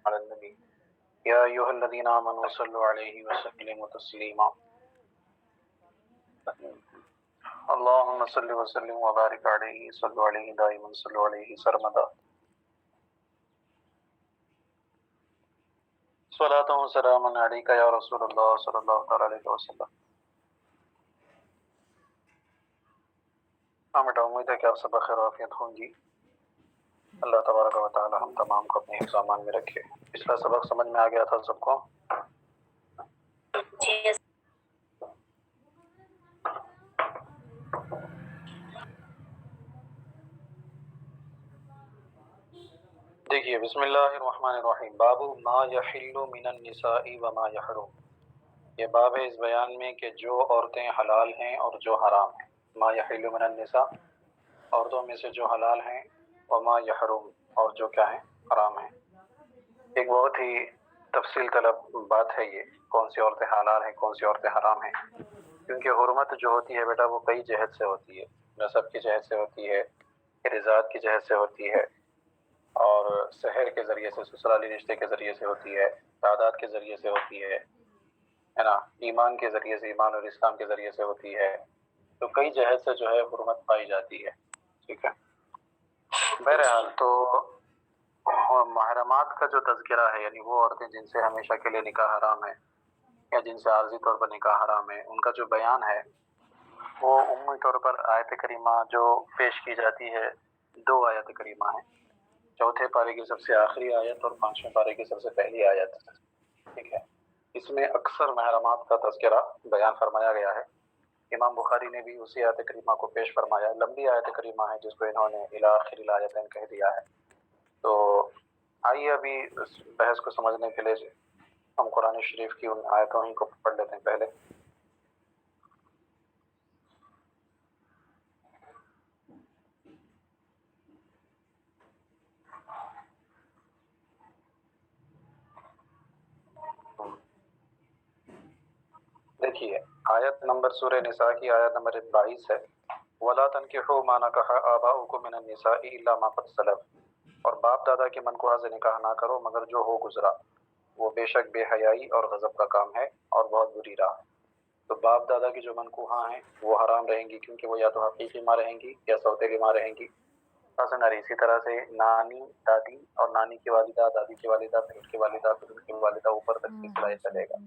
علی النبی یا ایھا الذین آمنوا صلوا علیہ وسلموا تسلیما اللهم صل وسلم وبارك عليه صلوا عليه دائما صلوا عليه سرمدا صلاۃ و سلام علیک یا رسول اللہ صلی اللہ تعالی علیہ وسلم۔ ہاں بیٹا، امید ہے کہ آپ سب خیر و عافیت ہوں گی۔ اللہ تبارک و تعالی ہم تمام کو اپنے حفظ میں رکھے۔ پچھلا سبق سمجھ میں آ گیا تھا سب کو؟ دیکھیے، بسم اللہ الرحمن الرحیم۔ باب ما یحل من النساء وما یحرم۔ یہ باب ہے اس بیان میں کہ جو عورتیں حلال ہیں اور جو حرام ہیں۔ ما یحل من النساء، عورتوں میں سے جو حلال ہیں، وما یحرم، اور جو کیا ہیں، حرام ہیں۔ ایک بہت ہی تفصیل طلب بات ہے یہ، کون سی عورتیں حلال ہیں، کون سی عورتیں حرام ہیں۔ کیونکہ حرمت جو ہوتی ہے بیٹا وہ کئی جہت سے ہوتی ہے، نسب کی جہت سے ہوتی ہے، رضاعت کی جہت سے ہوتی ہے، اور سحر کے ذریعے سے، سسرالی رشتے کے ذریعے سے ہوتی ہے، تعداد کے ذریعے سے ہوتی ہے نا، ایمان کے ذریعے سے، ایمان اور اسلام کے ذریعے سے ہوتی ہے۔ تو کئی جہت سے جو ہے حرمت پائی جاتی ہے، ٹھیک ہے۔ بہرحال تو محرمات کا جو تذکرہ ہے، یعنی وہ عورتیں جن سے ہمیشہ کے لیے نکاح حرام ہے یا جن سے عارضی طور پر نکاح حرام ہے، ان کا جو بیان ہے وہ عمومی طور پر آیت کریمہ جو پیش کی جاتی ہے، دو آیت کریمہ ہیں، چوتھے پارے کی سب سے آخری آیت اور پانچویں پارے کی سب سے پہلی آیت، ٹھیک ہے۔ اس میں اکثر محرمات کا تذکرہ بیان فرمایا گیا ہے۔ امام بخاری نے بھی اسی آیت کریمہ کو پیش فرمایا، لمبی آیت کریمہ ہے جس کو انہوں نے الی آخر الآیتین کہہ دیا ہے۔ تو آئیے ابھی اس بحث کو سمجھنے کے لیے ہم قرآن شریف کی ان آیتوں ہی کو پڑھ لیتے ہیں پہلے۔ دیکھیے، آیت نمبر سورہ نساء کی آیت نمبر 22 ہے، وَلَا تَنْكِحُوا مَا نَكَحَ آبَاؤُكُم مِّنَ النِّسَاءِ إِلَّا مَا قَدْ سَلَفَ، اور باپ دادا کے منکوحہ سے نکاح نہ کرو مگر جو ہو گزرا، وہ بے شک بے حیائی اور غضب کا کام ہے اور بہت بری راہ۔ تو باپ دادا کی جو منکوحہ ہیں وہ حرام رہیں گی، کیونکہ وہ یا تو حقیقی ماں رہیں گی یا سوتیلی ماں رہیں گی۔ اسی طرح سے نانی، دادی اور نانی کی والدہ، دادی کی والدہ، پھر ان کی والدہ، پھر ان کی والدہ، اوپر تک سلسلہ یہ چلے گا۔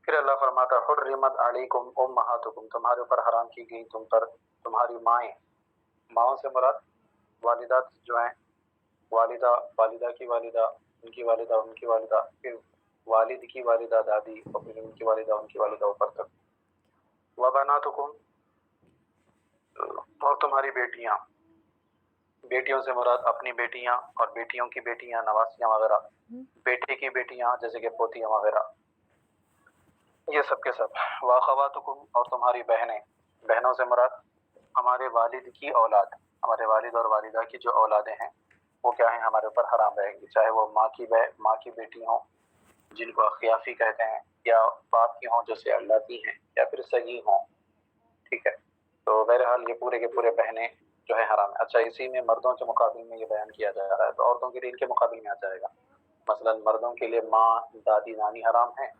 پھر اللہ فرماتا حرمت علیکم امہاتکم، تمہارے اوپر حرام کی گئی تم پر تمہاری مائیں۔ ماؤں سے مراد والدات جو ہیں، والدہ، والدہ کی والدہ، ان کی والدہ، ان کی والدہ، پھر والد کی والدہ دادی، اور پھر ان کی والدہ، ان کی والدہ، اوپر تک۔ وبناتکم، اور تمہاری بیٹیاں، بیٹیوں سے مراد اپنی بیٹیاں اور بیٹیوں کی بیٹیاں، نواسیاں وغیرہ، بیٹے کی بیٹیاں جیسے کہ پوتیاں وغیرہ، یہ سب کے سب۔ واخواتکم، اور تمہاری بہنیں، بہنوں سے مراد ہمارے والد کی اولاد، ہمارے والد اور والدہ کی جو اولادیں ہیں وہ کیا ہیں، ہمارے اوپر حرام رہیں گی، چاہے وہ ماں کی بیٹی ہوں جن کو اخیافی کہتے ہیں، یا باپ کی ہوں جو سیالاتی ہیں، یا پھر سگی ہوں، ٹھیک ہے۔ تو بہرحال یہ پورے کے پورے بہنیں جو ہے حرام ہے۔ اچھا، اسی میں مردوں کے مقابل میں یہ بیان کیا جا رہا ہے، تو عورتوں کے لیے ان کے مقابل میں آ جائے گا۔ مثلا مردوں کے لیے ماں، دادی، نانی حرام ہیں،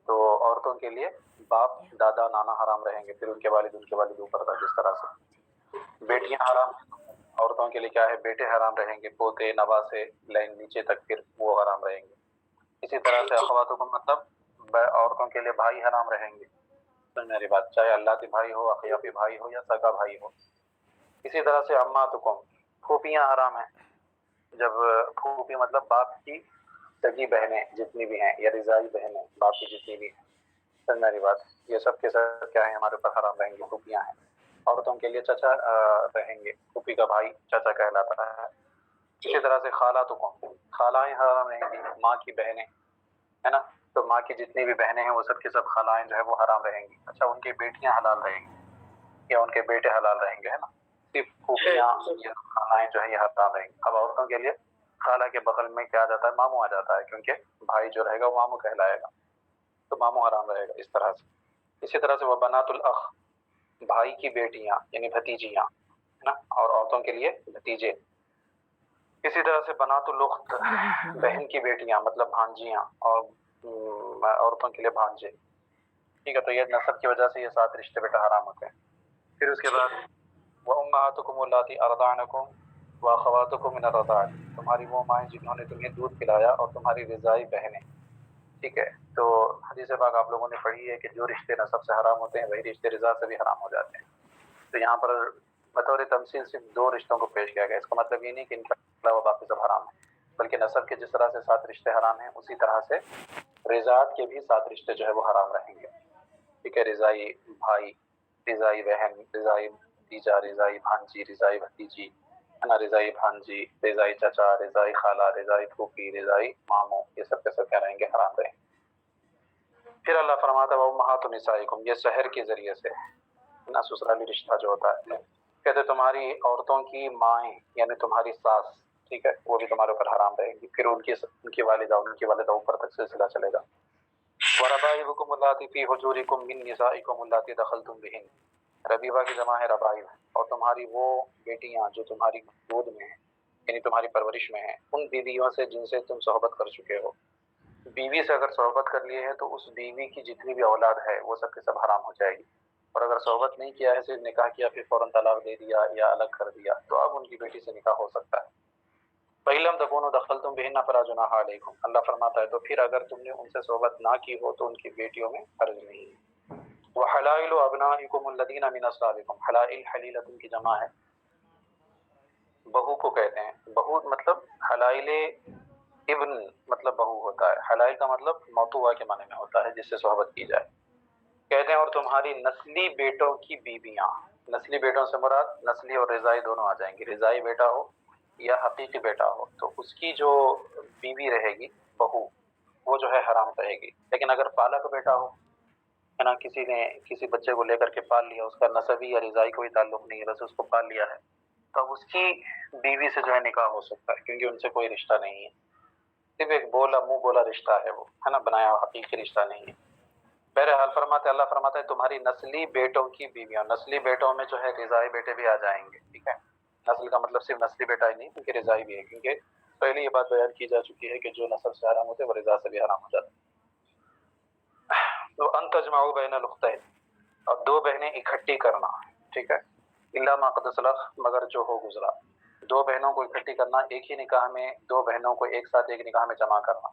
تو عورتوں کے لیے باپ، دادا، نانا حرام رہیں گے، پھر ان کے والد اوپر تک، جس طرح سے بیٹیاں حرام ہیں، عورتوں کے لیے کیا ہے، بیٹے حرام رہیں گے، پوتے، نواسے، لائن نیچے تک پھر وہ حرام رہیں گے۔ اسی طرح سے اخواتوں کو مطلب عورتوں کے لیے بھائی حرام رہیں گے، سن میری بات، چاہے اللہ کے بھائی ہو، اخیافی بھائی ہو، یا سگا بھائی ہو۔ اسی طرح سے اماتکم، پھوپھیاں حرام ہیں، جب پھوپھی مطلب باپ کی سگی بہنیں جتنی بھی ہیں، یا رضائی بہنیں باپ کی جتنی بھی ہیں، سن میری بات، یہ سب کے سب کیا ہیں، ہمارے اوپر حرام رہیں گے، پھوپھیاں ہیں۔ عورتوں کے لیے چچا رہیں گے، پھوپھی کا بھائی چچا کہلاتا ہے۔ اسی طرح سے خالاتکم، خالائیں حرام رہیں گی، ماں کی بہنیں، ہے نا، تو ماں کی جتنی بھی بہنیں ہیں وہ سب کی سب خالائیں جو ہے وہ حرام رہیں گی۔ اچھا، ان کی بیٹیاں حلال رہیں گی یا ان کے بیٹے حلال رہیں گے، ہے نا، صرف پھوپھیاں یا خالائیں جو ہے یہ حرام رہیں گی۔ اب عورتوں کے لیے خالہ کے بغل میں کیا آ جاتا ہے، ماموں آ جاتا ہے، کیونکہ بھائی جو رہے گا وہ ماموں کہلائے گا، تو ماموں حرام رہے گا، اس طرح سے۔ اسی طرح سے وہ بنات الاخ، بھائی کی بیٹیاں یعنی بھتیجیاں، ہے نا، اور عورتوں کے لیے بھتیجے۔ اسی طرح سے بنات الأخت بہن کی بیٹیاں مطلب بھانجیاں اور عورتوں کے لیے بھانجے، ٹھیک ہے، تو یہ نسب کی وجہ سے یہ 7 رشتے بیٹا حرام ہوتے ہیں۔ پھر اس کے بعد وَأُمَّهَاتُكُمُ اللَّاتِي أَرْضَعْنَكُمْ وَأَخَوَاتُكُم مِّنَ الرَّضَاعَةِ، تمہاری وہ مائیں جنہوں نے تمہیں دودھ پلایا اور تمہاری رضاعی بہنیں، ٹھیک ہے۔ تو حدیث پاک آپ لوگوں نے پڑھی ہے کہ جو رشتے نسب سے حرام ہوتے ہیں وہی رشتے رضاع سے بھی حرام ہو جاتے ہیں۔ تو یہاں پر بطور تمثیل صرف 2 رشتوں کو پیش کیا گیا، اس کا مطلب یہ نہیں کہ ان کے علاوہ باقی سب حرام ہیں، بلکہ نسب کے جس طرح سے 7 رشتے حرام ہیں اسی طرح سے رضاعت کے بھی 7 رشتے جو ہے وہ حرام رہیں گے، ٹھیک ہے۔ رضائی بھائی، رضائی بہن، رضائی بھتیجا، رضائی بھانجی، رضائی بھتیجی، ہے نا، رضائی بھانجی، رضائی چچا، رضائی خالہ، رضائی پھوپھی، رضائی ماموں، یہ سب کے سب کیا رہیں گے، حرام رہیں گے۔ پھر اللہ فرماتا ہے وَأُمَّهَاتُ نِسَائِكُمْ، یہ سحر کے ذریعے سے نا سسرالی رشتہ جو ہوتا ہے، کہتے تمہاری عورتوں کی مائیں یعنی تمہاری ساس، ٹھیک ہے، وہ بھی تمہارے اوپر حرام رہیں گی۔ پھر ان کی والدہ اوپر تک سلسلہ چلے گا۔ وَرَبَائِبُكُمُ اللَّاتِي فِي حُجُورِكُم مِّن نِّسَائِكُمُ اللَّاتِي دَخَلْتُم بِهِنَّ، ربیبہ کی جمع ہے ربائب، اور تمہاری وہ بیٹیاں جو تمہاری گود میں ہیں یعنی تمہاری پرورش میں ہیں، ان بیویوں سے جن سے تم صحبت کر چکے ہو۔ بیوی سے اگر صحبت کر لیے ہے تو اس بیوی کی جتنی بھی اولاد ہے وہ سب کے سب حرام ہو جائے گی، اور اگر صحبت نہیں کیا ہے، صرف نکاح کیا پھر فوراً طلاق دے دیا یا الگ کر دیا تو اب ان کی بیٹی سے نکاح ہو سکتا ہے۔ فَإِن لَّمْ تَكُونُوا دَخَلْتُم بِهِنَّ فَلَا جُنَاحَ عَلَيْكُمْ، اللہ فرماتا ہے تو پھر اگر تم نے ان سے صحبت نہ کی ہو تو ان کی بیٹیوں میں حرج نہیں ہے۔ وَحَلَائِلُ أَبْنَائِكُمُ الَّذِينَ مِنْ أَصْلَابِكُمْ، حلائل حلیلۃ کی جمع ہے، بہو کو کہتے ہیں۔ بہو مطلب حلائل ابن مطلب بہو ہوتا ہے، حلائل کا مطلب موتوا کے معنی میں ہوتا ہے جس سے صحبت کی جائے، کہتے ہیں۔ اور تمہاری نسلی بیٹوں کی بیویاں، نسلی بیٹوں سے مراد نسلی اور رضائی دونوں آ جائیں گی، رضائی بیٹا ہو یا حقیقی بیٹا ہو تو اس کی جو بیوی رہے گی بہو، وہ جو ہے حرام رہے گی۔ لیکن اگر پالا کا بیٹا ہو، ہے نا، کسی نے کسی بچے کو لے کر کے پال لیا، اس کا نسبی یا رضائی کوئی تعلق نہیں ہے، بس اس کو پال لیا ہے، تو اب اس کی بیوی سے جو ہے نکاح ہو سکتا ہے کیونکہ ان سے کوئی رشتہ نہیں ہے، صرف ایک بولا منہ بولا رشتہ ہے وہ، ہے نا، بنایا ہوا حقیقی رشتہ نہیں ہے۔ بہرحال فرماتے اللہ فرماتا ہے تمہاری نسلی بیٹوں کی بیویاں، نسلی بیٹوں میں جو ہے رضائی بیٹے بھی آ جائیں گے، ٹھیک ہے۔ نسل کا مطلب صرف نسلی بیٹا ہی نہیں بلکہ رضائی بھی ہے، کیونکہ پہلے یہ بات بیان کی جا چکی ہے کہ جو نسب سے حرام ہوتے ہیں وہ رضا سے بھی حرام ہو جاتے ہیں۔ تو ان تجمعوا بین الاختین، اور 2 بہنیں اکٹھی کرنا، ٹھیک ہے، الا ما قد سلف، مگر جو ہو گزرا، 2 بہنوں کو اکٹھی کرنا ایک ہی نکاح میں، 2 بہنوں کو ایک ساتھ ایک نکاح میں جمع کرنا،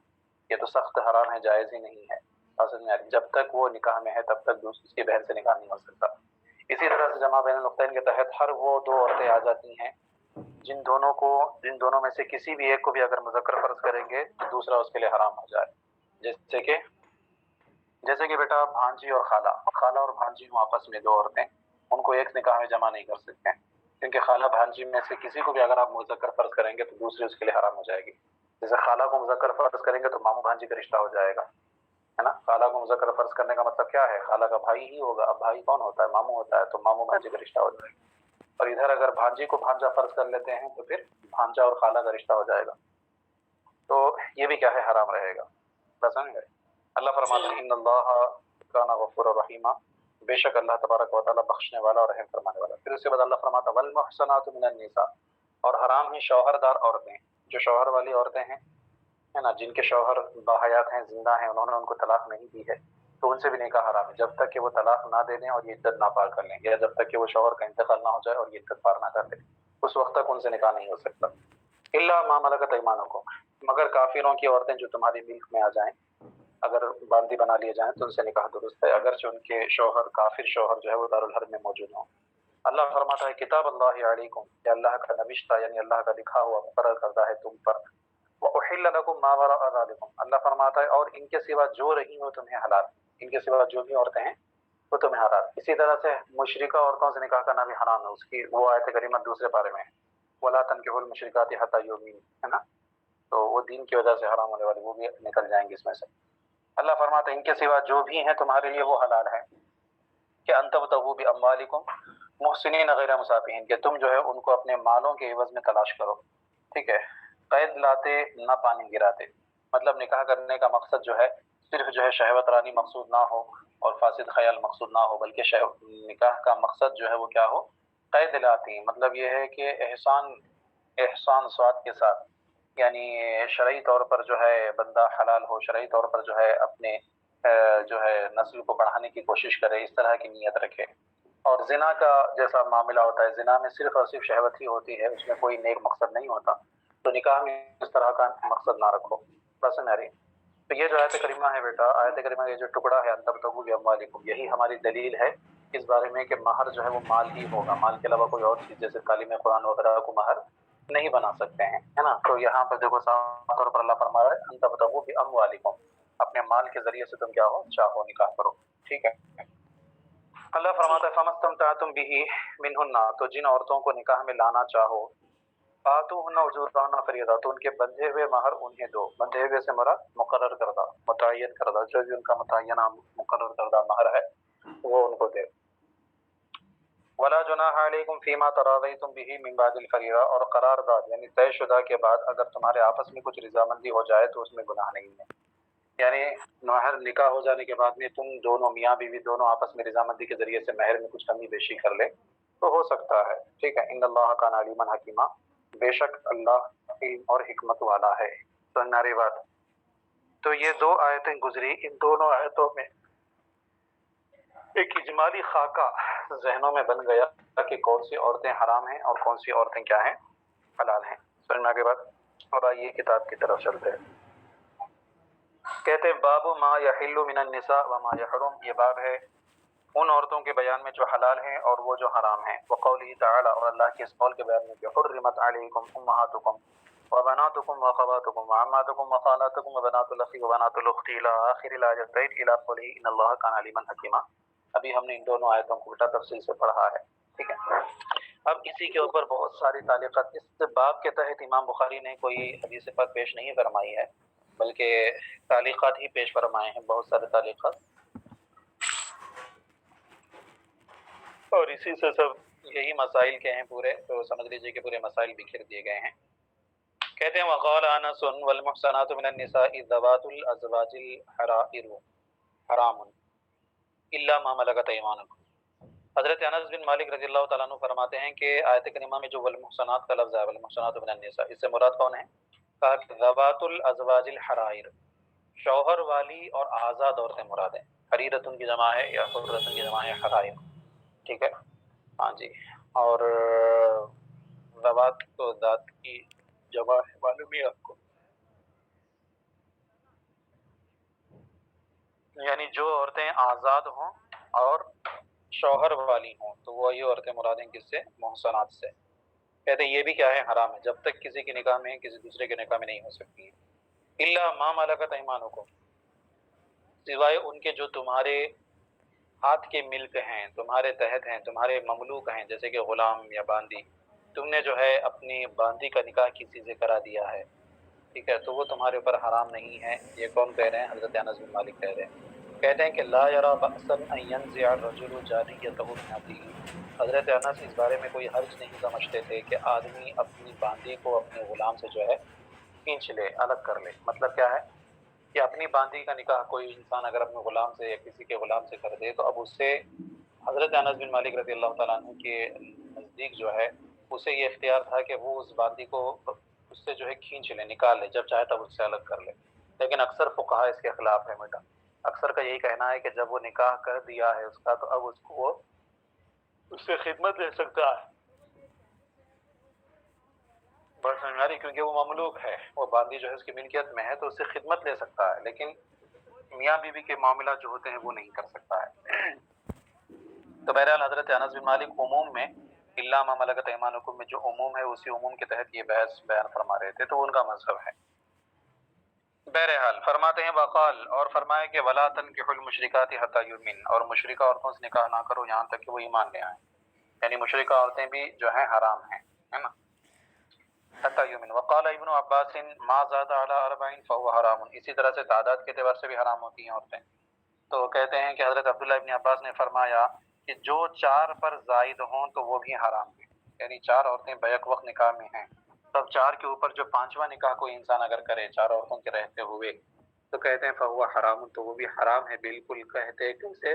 یہ تو سخت حرام ہے، جائز ہی نہیں ہے۔ اصل میں جب تک وہ نکاح میں ہے تب تک دوسری بہن سے نکاح نہیں ہو سکتا۔ اسی طرح سے جمع بین الاختین کے تحت ہر وہ 2 عورتیں آ جاتی ہیں جن دونوں میں سے کسی بھی ایک کو بھی اگر مذکر فرض کریں گے تو دوسرا اس کے لیے حرام ہو جائے، جیسے کہ بیٹا بھانجی اور خالہ، خالہ اور بھانجی ہوں آپس میں 2 عورتیں، ان کو ایک نکاح میں جمع نہیں کر سکتے ہیں، کیونکہ خالہ بھانجی میں سے کسی کو بھی اگر آپ مذکر فرض کریں گے تو دوسری اس کے لیے حرام ہو جائے گی۔ جیسے خالہ کو مذکر فرض کریں گے تو ماموں بھانجی کا رشتہ ہو جائے گا، ہے نا۔ خالہ کو مذکر فرض کرنے کا مطلب کیا ہے، خالہ کا بھائی ہی ہوگا، اب بھائی کون ہوتا ہے، ماموں ہوتا ہے، تو ماموں بھانجی کا رشتہ ہو جائے گا۔ اور ادھر اگر بھانجی کو بھانجا فرض کر لیتے ہیں تو پھر بھانجا اور خالہ کا رشتہ ہو جائے گا، تو یہ بھی کیا ہے، حرام رہے گا، سمجھ گئے۔ اللہ فرماتا ہے ان اللہ کان غفور الرحیم، بے شک اللہ تبارک و تعالیٰ بخشنے والا اور رحم فرمانے والا۔ پھر اس کے بعد اللہ فرماتا ہے والمحصنات من النساء، اور حرام ہیں شوہر دار عورتیں، جو شوہر والی عورتیں ہیں، ہے نا، جن کے شوہر باحیات ہیں، زندہ ہیں، انہوں نے ان کو طلاق نہیں دی ہے تو ان سے بھی نکاح حرام ہے جب تک کہ وہ طلاق نہ دے دیں اور یہ عدت نہ پار کر لیں، یا جب تک کہ وہ شوہر کا انتقال نہ ہو جائے اور یہ عدت پار نہ کر لیں، اس وقت تک ان سے نکاح نہیں ہو سکتا۔ الا ما ملکت ایمانکم، مگر کافروں کی عورتیں جو تمہاری ملک میں آ جائیں، اگر باندی بنا لیے جائیں تو ان سے نکاح درست ہے، اگرچہ ان کے شوہر کافر شوہر جو ہے وہ دارالحرب میں موجود ہوں۔ اللہ فرماتا ہے کتاب اللہ علیکم، کہ اللہ کا نوشتہ یعنی اللہ کا لکھا ہوا مقرر کردہ ہے تم پر۔ وَأُحِلَّ لَكُم مَّا وَرَاءَ ذَلِكُمْ، اللہ فرماتا ہے اور ان کے سوا جو رہی ہو تمہیں حلال، ان کے سوا جو بھی عورتیں ہیں وہ تمہیں حلال۔ اسی طرح سے مشرکہ عورتوں سے نکاح کرنا بھی حرام ہے، اس کی وہ آیت کریمہ دوسرے پارے میں ہے وَلَا تَنكِحُوا الْمُشْرِكَاتِ حَتَّىٰ يُؤْمِنْ، ہے نا، تو وہ دین کی وجہ سے حرام ہونے والی وہ بھی نکل جائیں گے اس میں سے۔ اللہ فرماتا ہے ان کے سوا جو بھی ہیں تمہارے لیے وہ حلال ہے کہ ان تبتغوا باموالکم محسنین غیر مسافحین، کہ تم جو ہے ان کو اپنے مالوں کے عوض میں تلاش کرو، ٹھیک ہے، قید لاتے نہ پانی گراتے، مطلب نکاح کرنے کا مقصد جو ہے صرف جو ہے شہوت رانی مقصود نہ ہو اور فاسد خیال مقصود نہ ہو، بلکہ نکاح کا مقصد جو ہے وہ کیا ہو، قید لاتی، مطلب یہ ہے کہ احسان احسان صاد کے ساتھ، یعنی شرعی طور پر جو ہے بندہ حلال ہو، شرعی طور پر جو ہے اپنے جو ہے نسل کو بڑھانے کی کوشش کرے، اس طرح کی نیت رکھے۔ اور زنا کا جیسا معاملہ ہوتا ہے، زنا میں صرف اور صرف شہوت ہی ہوتی ہے، اس میں کوئی نیک مقصد نہیں ہوتا، تو نکاح میں اس طرح کا مقصد نہ رکھو۔ بس میری تو یہ جو آیت کریمہ ہے بیٹا، آیت کریمہ یہ جو ٹکڑا ہے ان تبتغوا باموالکم، یہی ہماری دلیل ہے اس بارے میں کہ مہر جو ہے وہ مال ہی ہوگا، مال کے علاوہ کوئی اور چیز جیسے تعلیم قرآن وغیرہ کو مہر نہیں بنا سکتے ہیں، ہے نا۔ تو یہاں پر دیکھو صاف طور پر اللہ فرما رہا ہے ان تبتغوا باموالکم، اپنے مال کے ذریعے سے تم کیا ہو، چاہو نکاح کرو، ٹھیک ہے۔ اللہ فرماتا ہے فَمَسْتَمْتَعْتُمْ بِهِ مِنْهُنَّ، تو جن عورتوں کو نکاح میں لانا چاہو، آتوہن اجورہن فریضہ، تو ان کے بندھے ہوئے مہر انہیں دو۔ بندھے ہوئے سے مراد مقرر کردہ، متعین کردہ، جو بھی ان کا متعینہ مقرر کردہ مہر ہے وہ ان کو دے۔ ولا جناح علیکم فیما تراضیتم به من بعد الفریضہ، اور قرارداد یعنی طے شدہ کے بعد اگر تمہارے آپس میں کچھ رضامندی ہو جائے تو اس میں گناہ نہیں ہے، یعنی مہر نکاح ہو جانے کے بعد میں تم دونوں میاں بیوی دونوں آپس میں رضامندی کے ذریعے سے مہر میں کچھ کمی بیشی کر لے تو ہو سکتا ہے، ٹھیک ہے۔ ان اللہ کان علیما حکیما، بے شک اللہ علم اور حکمت والا ہے۔ تو ناری بات، تو یہ دو آیتیں گزری، ان دونوں آیتوں میں ایک اجمالی خاکہ ذہنوں میں بن گیا کہ کون سی عورتیں حرام ہیں اور کون سی عورتیں کیا ہیں، حلال ہیں۔ سمجھنے کے بعد اور آئیے کتاب کی طرف چلتے ہیں۔ کہتے ہیں باب ما یحل من النساء وما یحرم، یہ باب ہے ان عورتوں کے بیان میں جو حلال ہیں اور وہ جو حرام ہیں۔ وقوله تعالی، اور اللہ کے اس قول کے بیان میں کہ حرمت علیکم امہاتکم وبناتکم واخواتکم وعماتکم وخالاتکم وبنات الاخ وبنات الاخت الى آخر الآیتین الى قوله ان اللہ کان علیما حکیما۔ ابھی ہم نے ان دونوں آیتوں کو بیٹا تفصیل سے پڑھا ہے، ٹھیک ہے۔ اب اسی کے اوپر بہت ساری تعلیقات، اس باب کے تحت امام بخاری نے کوئی حدیث پاک پیش نہیں فرمائی ہے بلکہ تعلیقات ہی پیش فرمائے ہیں، بہت سارے تعلیقات، اور اسی سے سب یہی مسائل کے ہیں پورے، تو سمجھ لیجئے کہ پورے مسائل بکھر دیے گئے ہیں۔ کہتے ہیں وقال انس والمحصنات من النساء ذوات الازواج الحرائر حرام الا ما ملکت ایمانکم۔ حضرت انس بن مالک رضی اللہ تعالیٰ عنہ فرماتے ہیں کہ آیت کریمہ میں جو والمحصنات کا لفظ ہے، والمحصنات من النساء، اس سے مراد کون ہے؟ کہا کہ ذوات الازواج الحرائر، شوہر والی اور آزاد عورتیں مراد ہیں۔ حریرتن کی جمع ہے یا حرتن کی جمع ہے حرائر، ٹھیک ہے، ہاں جی۔ اور ذوات تو ذات کی جمع ہے، معلوم ہے آپ کو، یعنی جو عورتیں آزاد ہوں اور شوہر والی ہوں تو وہی عورتیں مراد ہیں کس سے؟ محصنات سے۔ کہتے ہیں یہ بھی کیا ہے؟ حرام ہے، جب تک کسی کے نکاح میں کسی دوسرے کے نکاح میں نہیں ہو سکتی ہے۔ الا ما ملکت ایمانکم، سوائے ان کے جو تمہارے ہاتھ کے ملک ہیں، تمہارے تحت ہیں، تمہارے مملوک ہیں، جیسے کہ غلام یا باندی، تم نے جو ہے اپنی باندی کا نکاح کسی سے کرا دیا ہے، ٹھیک ہے، تو وہ تمہارے اوپر حرام نہیں ہے۔ یہ کون کہہ رہے ہیں؟ حضرت انس بن مالک کہہ رہے ہیں۔ کہتے ہیں کہ لا یرا بأسا ان ينزع الرجل جاریته من ابیه، حضرت انس اس بارے میں کوئی حرج نہیں سمجھتے تھے کہ آدمی اپنی باندی کو اپنے غلام سے جو ہے کھینچ لے، الگ کر لے۔ مطلب کیا ہے کہ اپنی باندی کا نکاح کوئی انسان اگر اپنے غلام سے یا کسی کے غلام سے کر دے تو اب اس سے حضرت انس بن مالک رضی اللہ تعالیٰ عنہ کے نزدیک جو ہے اسے یہ اختیار تھا کہ وہ اس باندی کو اس سے جو ہے کھینچ لے، نکال لے، جب چاہے تب اس سے الگ کر لے۔ لیکن اکثر فقہا اس کے خلاف ہے بیٹا، اکثر کا یہی کہنا ہے کہ جب وہ نکاح کر دیا ہے اس کا تو اب اس کو وہ اس سے خدمت لے سکتا ہے، بس سمجھ آ رہی، کیونکہ وہ مملوک ہے، وہ باندی جو ہے اس کی ملکیت میں ہے تو اس سے خدمت لے سکتا ہے، لیکن میاں بیوی کے معاملات جو ہوتے ہیں وہ نہیں کر سکتا ہے۔ تو بہرحال حضرت انس بن مالک عموم میں الا ما ملکت ایمانکم میں جو عموم ہے اسی عموم کے تحت یہ بحث بیان فرما رہے تھے، تو ان کا مذہب ہے۔ بہرحال فرماتے ہیں وقال، اور فرمائے کہ ولا تنکحوا المشرکات حتی یؤمن، اور مشرکہ عورتوں سے نکاح نہ کرو یہاں تک کہ وہ ایمان لے آئیں، یعنی مشرکہ عورتیں بھی جو ہیں حرام ہیں، ہے نا، حتی یؤمن۔ وقال ابن عباس ما زاد علی 40 فهو حرام، اسی طرح سے تعداد کے اعتبار سے بھی حرام ہوتی ہیں عورتیں۔ تو کہتے ہیں کہ حضرت عبداللہ ابن عباس نے فرمایا کہ جو 4 پر زائد ہوں تو وہ بھی حرام ہیں، یعنی 4 عورتیں بیک وقت نکاح میں ہیں، تب 4 کے اوپر جو 5واں نکاح کوئی انسان اگر کرے 4 عورتوں کے رہتے ہوئے تو کہتے ہیں فہو حرام، تو وہ بھی حرام ہے بالکل۔ کہتے کیسے؟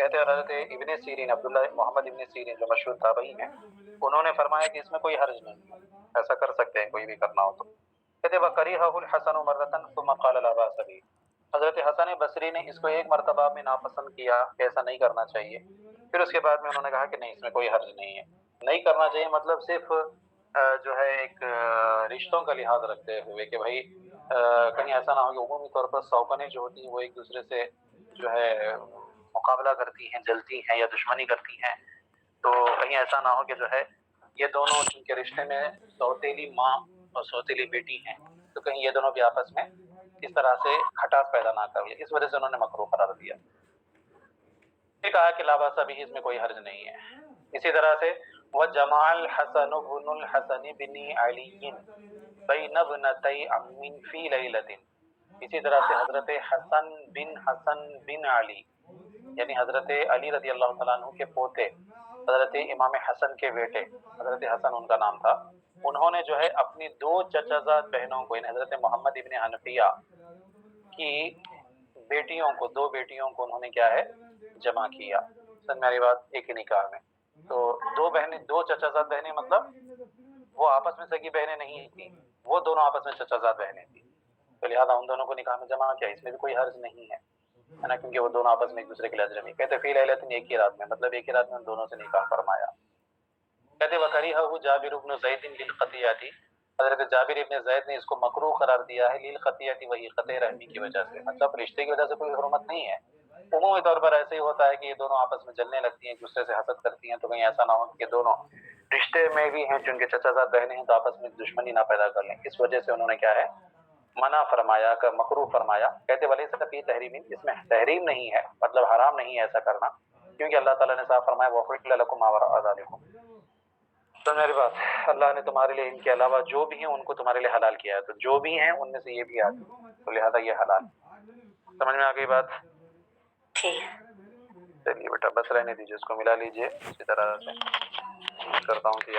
کہتے ہیں حضرت ابن سیرین عبداللہ محمد ابن سیرین جو مشہور تابعی ہیں، انہوں نے فرمایا کہ اس میں کوئی حرج نہیں ہے، ایسا کر سکتے ہیں کوئی بھی کرنا ہو تو۔ کہتے وَكَرِهَهُ الْحَسَنُ مَرَّةً ثُمَّ قَالَ لَا بَأْسَ بِهِ، حضرت حسن بصری نے اس کو ایک مرتبہ میں ناپسند کیا کہ ایسا نہیں کرنا چاہیے، پھر اس کے بعد میں انہوں نے کہا کہ نہیں اس میں کوئی حرج نہیں ہے، نہیں کرنا چاہیے مطلب صرف جو ہے ایک رشتوں کا لحاظ رکھتے ہوئے کہ بھائی کہیں ایسا نہ ہو کہ عمومی طور پر سوکنے جو ہوتی ہیں وہ ایک دوسرے سے جو ہے مقابلہ کرتی ہیں، جلتی ہیں یا دشمنی کرتی ہیں، تو کہیں ایسا نہ ہو کہ جو ہے یہ دونوں جن کے رشتے میں سوتیلی ماں اور سوتیلی بیٹی ہیں تو کہیں یہ دونوں بھی آپس میں اس طرح سے کھٹاس پیدا نہ کر لے، اس وجہ سے انہوں نے مکروہ قرار دیا۔ یہ کہا کہ لا باس بھی اس میں کوئی حرج نہیں ہے۔ اسی طرح سے وجمع الحسن بن الحسن بن علی بین ابنتی عم فی لیلۃ، اسی طرح سے حضرت حسن بن علی یعنی حضرت علی رضی اللہ تعالیٰ عنہ کے پوتے حضرت امام حسن کے بیٹے حضرت حسن ان کا نام تھا، انہوں نے جو ہے اپنی دو چچازاد بہنوں کو یعنی حضرت محمد ابن حنفیہ کی بیٹیوں کو، دو بیٹیوں کو انہوں نے کیا ہے جمع کیا، سن میری بات، ایک ہی نکاح میں۔ تو دو بہنیں، دو چچازاد بہنیں مطلب وہ آپس میں سگی بہنیں نہیں تھیں، وہ دونوں آپس میں چچازاد بہنیں تھیں، تو لہٰذا ان دونوں کو نکاح میں جمع کیا، اس میں بھی کوئی حرج نہیں ہے نا، کیونکہ وہ دونوں آپس میں ایک دوسرے کے لیے اجنبی۔ کہتے فی لیلۃ، ایک ہی رات میں، مطلب ایک ہی رات میں ان دونوں سے نکاح فرمایا۔ کہتے وکریہ جابر بن زید للقطیعۃ، حضرت جابر ابن زید نے اس کو مکروہ قرار دیا ہے للقطیعۃ، وہی قطع رحمی کی وجہ سے، مطلب رشتے کی وجہ سے کوئی حرمت نہیں ہے، عمومی طور پر ایسے ہی ہوتا ہے کہ یہ دونوں آپس میں جلنے لگتی ہیں، ایک دوسرے سے حسد کرتی ہیں، تو کہیں ایسا نہ ہو کہ دونوں رشتے میں بھی ہیں چونکہ چچا زاد بہنیں ہیں تو آپس میں دشمنی نہ پیدا کر لیں، اس وجہ سے انہوں نے کیا ہے منع فرمایا، کہ مکروہ فرمایا۔ کہتے ولیس فی تحریم، اس میں تحریم نہیں ہے، مطلب حرام نہیں ہے ایسا کرنا، کیونکہ اللہ تعالیٰ نے صاف فرمایا وَأُحِلَّ لَكُم مَا وَرَاءَ ذَلِكُمْ، تو میری بات، اللہ نے تمہارے لیے ان کے علاوہ جو بھی ہیں ان کو تمہارے لیے حلال کیا ہے، تو جو بھی ہیں ان میں سے یہ بھی آتی ہے، تو لہذا یہ حلال۔ سمجھ میں آ گئی بات؟ چلیے بیٹا بس رہنے دیجیے، اس کو ملا لیجیے، اسی طرح سے کرتا ہوں کہ